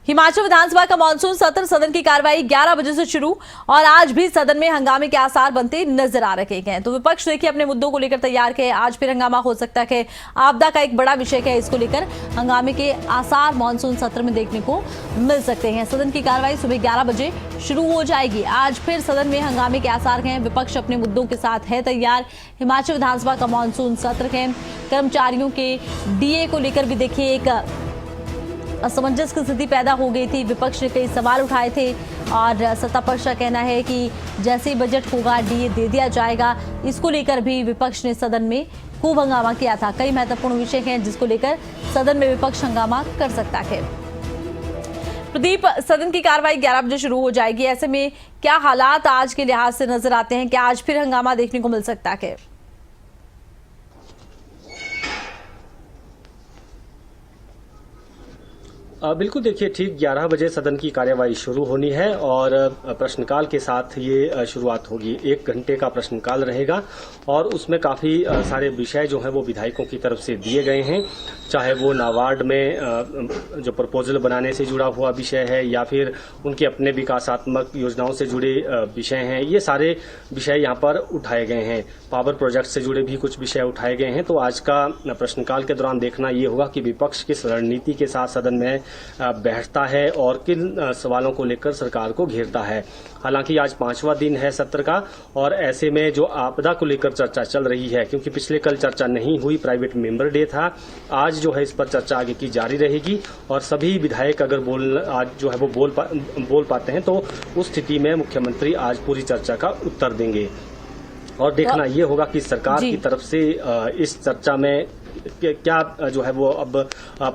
हिमाचल विधानसभा का मानसून सत्र सदन की कार्रवाई 11 बजे से शुरू और आज भी सदन में हंगामे के आसार बनते नजर आ रहे हैं। तो विपक्ष देखिए अपने मुद्दों को लेकर तैयार है। आज फिर हंगामा हो सकता है। आपदा का एक बड़ा विषय है, इसको लेकर हंगामे के आसार मानसून सत्र में देखने को मिल सकते हैं। सदन की कार्रवाई सुबह 11 बजे शुरू हो जाएगी। आज फिर सदन में हंगामे के आसार हैं। विपक्ष अपने मुद्दों के साथ है तैयार। हिमाचल विधानसभा का मानसून सत्र है। कर्मचारियों के डीए को लेकर भी देखिए एक असमंजस की स्थिति पैदा हो गई थी। विपक्ष ने कई सवाल उठाए थे और सत्ता पक्ष का कहना है कि जैसे ही बजट होगा डीए दे दिया जाएगा। इसको लेकर भी विपक्ष ने सदन में खूब हंगामा किया था। कई महत्वपूर्ण विषय हैं जिसको लेकर सदन में विपक्ष हंगामा कर सकता है। प्रदीप, सदन की कार्रवाई 11 बजे शुरू हो जाएगी। ऐसे में क्या हालात आज के लिहाज से नजर आते हैं? क्या आज फिर हंगामा देखने को मिल सकता है? बिल्कुल, देखिए ठीक 11 बजे सदन की कार्यवाही शुरू होनी है और प्रश्नकाल के साथ ये शुरुआत होगी। 1 घंटे का प्रश्नकाल रहेगा और उसमें काफ़ी सारे विषय जो हैं वो विधायकों की तरफ से दिए गए हैं, चाहे वो नाबार्ड में जो प्रपोजल बनाने से जुड़ा हुआ विषय है या फिर उनके अपने विकासात्मक योजनाओं से जुड़े विषय हैं। ये सारे विषय यहाँ पर उठाए गए हैं। पावर प्रोजेक्ट से जुड़े भी कुछ विषय उठाए गए हैं। तो आज का प्रश्नकाल के दौरान देखना ये होगा कि विपक्ष किस रणनीति के साथ सदन में बैठता है और किन सवालों को लेकर सरकार को घेरता है। हालांकि आज 5वां दिन है सत्र का और ऐसे में जो आपदा को लेकर चर्चा चल रही है, क्योंकि पिछले कल चर्चा नहीं हुई, प्राइवेट मेंबर डे था, आज जो है इस पर चर्चा आगे की जारी रहेगी और सभी विधायक अगर आज जो है वो बोल पाते हैं तो उस स्थिति में मुख्यमंत्री आज पूरी चर्चा का उत्तर देंगे। और देखना ये होगा कि सरकार की तरफ से इस चर्चा में क्या जो है वो अब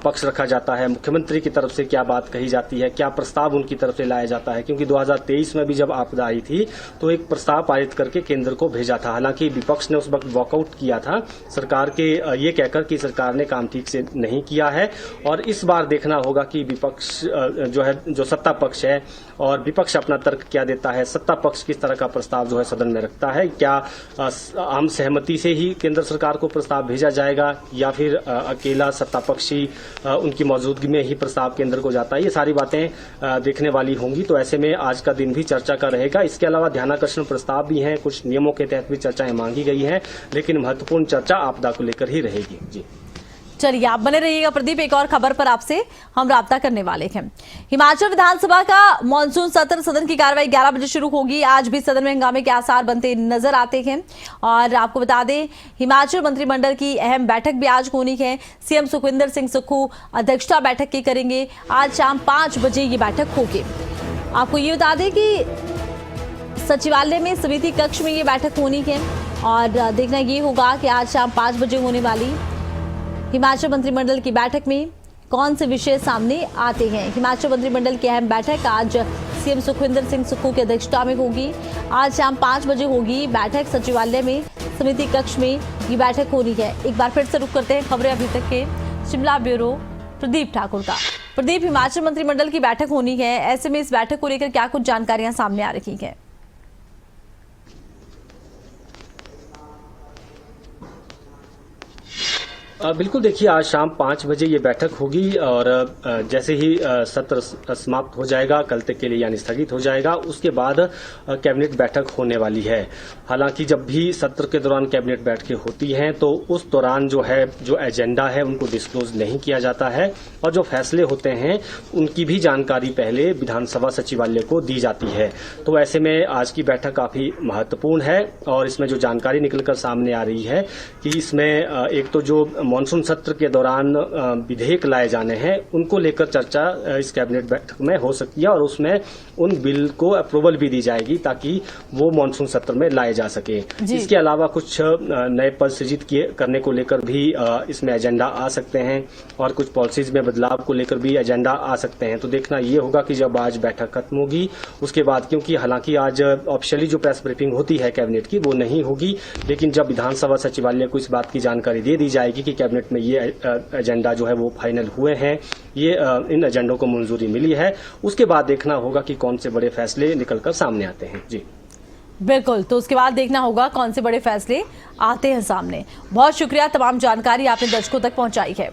पक्ष रखा जाता है, मुख्यमंत्री की तरफ से क्या बात कही जाती है, क्या प्रस्ताव उनकी तरफ से लाया जाता है। क्योंकि 2023 में भी जब आपदा आई थी तो एक प्रस्ताव पारित करके केंद्र को भेजा था। हालांकि विपक्ष ने उस वक्त वॉकआउट किया था सरकार के ये कहकर कि सरकार ने काम ठीक से नहीं किया है। और इस बार देखना होगा कि विपक्ष जो है, जो सत्ता पक्ष है और विपक्ष अपना तर्क क्या देता है, सत्ता पक्ष किस तरह का प्रस्ताव जो है सदन में रखता है। क्या आम सहमति से ही केंद्र सरकार को प्रस्ताव भेजा जाएगा या फिर अकेला सत्ता पक्षी उनकी मौजूदगी में ही प्रस्ताव केंद्र को जाता है। ये सारी बातें देखने वाली होंगी। तो ऐसे में आज का दिन भी चर्चा का रहेगा। इसके अलावा ध्यानाकर्षण प्रस्ताव भी हैं, कुछ नियमों के तहत भी चर्चाएं मांगी गई हैं, लेकिन महत्वपूर्ण चर्चा आपदा को लेकर ही रहेगी। जी चलिए, आप बने रहिएगा प्रदीप। एक और खबर पर आपसे हम राब्ता करने वाले हैं। हिमाचल विधानसभा का मानसून सत्र सदन की कार्रवाई 11 बजे शुरू होगी। आज भी सदन में हंगामे के आसार बनते नजर आते हैं और आपको बता दें हिमाचल मंत्रिमंडल की अहम बैठक भी आज होनी है। सीएम सुखविंदर सिंह सुक्खू अध्यक्षता बैठक की करेंगे। आज शाम 5 बजे ये बैठक होगी। आपको ये बता दें कि सचिवालय में समिति कक्ष में ये बैठक होनी है और देखना ये होगा कि आज शाम 5 बजे होने वाली हिमाचल मंत्रिमंडल की बैठक में कौन से विषय सामने आते हैं। हिमाचल मंत्रिमंडल की अहम बैठक आज सीएम सुखविंदर सिंह सुक्खू की अध्यक्षता में होगी। आज शाम 5 बजे होगी बैठक सचिवालय में समिति कक्ष में ये बैठक होनी है। एक बार फिर से रुक करते हैं खबरें अभी तक के शिमला ब्यूरो प्रदीप ठाकुर का। प्रदीप, हिमाचल मंत्रिमंडल की बैठक होनी है, ऐसे में इस बैठक को लेकर क्या कुछ जानकारियां सामने आ रही हैं? बिल्कुल, देखिए आज शाम 5 बजे ये बैठक होगी और जैसे ही सत्र समाप्त हो जाएगा, कल तक के लिए यानी स्थगित हो जाएगा, उसके बाद कैबिनेट बैठक होने वाली है। हालांकि जब भी सत्र के दौरान कैबिनेट बैठकें होती हैं तो उस दौरान जो है जो एजेंडा है उनको डिस्क्लोज नहीं किया जाता है और जो फैसले होते हैं उनकी भी जानकारी पहले विधानसभा सचिवालय को दी जाती है। तो ऐसे में आज की बैठक काफी महत्वपूर्ण है और इसमें जो जानकारी निकलकर सामने आ रही है कि इसमें एक तो जो मानसून सत्र के दौरान विधेयक लाए जाने हैं उनको लेकर चर्चा इस कैबिनेट बैठक में हो सकती है और उसमें उन बिल को अप्रूवल भी दी जाएगी ताकि वो मानसून सत्र में लाए जा सके। इसके अलावा कुछ नए पद सृजित करने को लेकर भी इसमें एजेंडा आ सकते हैं और कुछ पॉलिसीज में बदलाव को लेकर भी एजेंडा आ सकते हैं। तो देखना ये होगा कि जब आज बैठक खत्म होगी उसके बाद, क्योंकि हालांकि आज ऑफिशियली जो प्रेस ब्रीफिंग होती है कैबिनेट की वो नहीं होगी, लेकिन जब विधानसभा सचिवालय को इस बात की जानकारी दे दी जाएगी कि कैबिनेट में ये एजेंडा जो है वो फाइनल हुए हैं, ये इन एजेंडों को मंजूरी मिली है, उसके बाद देखना होगा कि कौन से बड़े फैसले निकलकर सामने आते हैं। जी बिल्कुल, तो उसके बाद देखना होगा कौन से बड़े फैसले आते हैं सामने। बहुत शुक्रिया, तमाम जानकारी आपने दर्शकों तक पहुंचाई है।